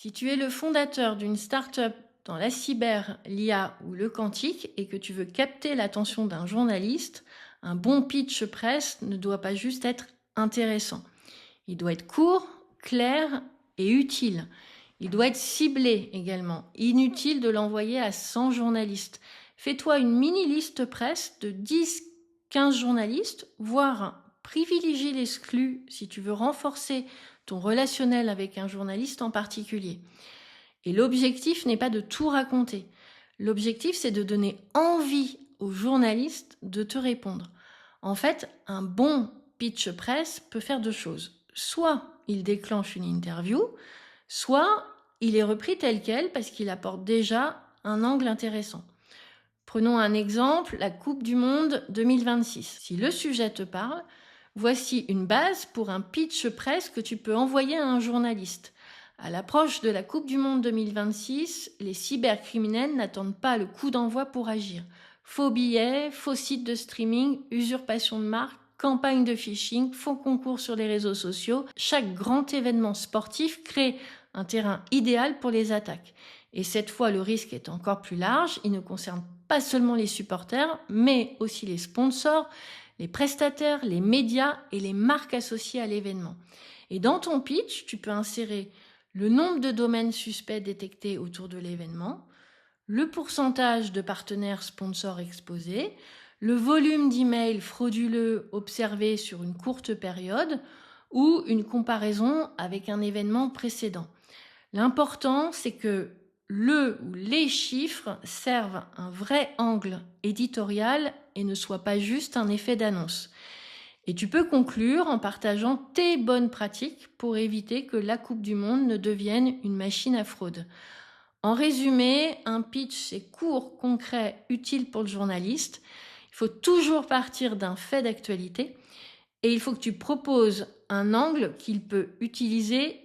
Si tu es le fondateur d'une start-up dans la cyber, l'IA ou le quantique et que tu veux capter l'attention d'un journaliste, un bon pitch presse ne doit pas juste être intéressant. Il doit être court, clair et utile. Il doit être ciblé également. Inutile de l'envoyer à 100 journalistes. Fais-toi une mini-liste presse de 10-15 journalistes, voire privilégie l'exclu si tu veux renforcer ton relationnel avec un journaliste en particulier. Et l'objectif n'est pas de tout raconter. L'objectif, c'est de donner envie aux journalistes de te répondre. En fait, un bon pitch presse peut faire deux choses. Soit il déclenche une interview, soit il est repris tel quel parce qu'il apporte déjà un angle intéressant. Prenons un exemple, la Coupe du Monde 2026. Si le sujet te parle, voici une base pour un pitch presse que tu peux envoyer à un journaliste. À l'approche de la Coupe du Monde 2026, les cybercriminels n'attendent pas le coup d'envoi pour agir. Faux billets, faux sites de streaming, usurpation de marque, campagne de phishing, faux concours sur les réseaux sociaux. Chaque grand événement sportif crée un terrain idéal pour les attaques. Et cette fois, le risque est encore plus large. Il ne concerne pas seulement les supporters, mais aussi les sponsors, les prestataires, les médias et les marques associées à l'événement. Et dans ton pitch, tu peux insérer le nombre de domaines suspects détectés autour de l'événement, le pourcentage de partenaires sponsors exposés, le volume d'emails frauduleux observé sur une courte période ou une comparaison avec un événement précédent. L'important, c'est que le ou les chiffres servent un vrai angle éditorial et ne soient pas juste un effet d'annonce. Et tu peux conclure en partageant tes bonnes pratiques pour éviter que la Coupe du Monde ne devienne une machine à fraude. En résumé, un pitch, c'est court, concret, utile pour le journaliste. Il faut toujours partir d'un fait d'actualité et il faut que tu proposes un angle qu'il peut utiliser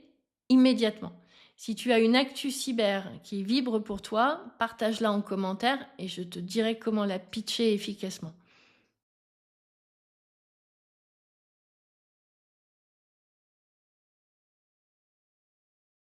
immédiatement. Si tu as une actu cyber qui vibre pour toi, partage-la en commentaire et je te dirai comment la pitcher efficacement.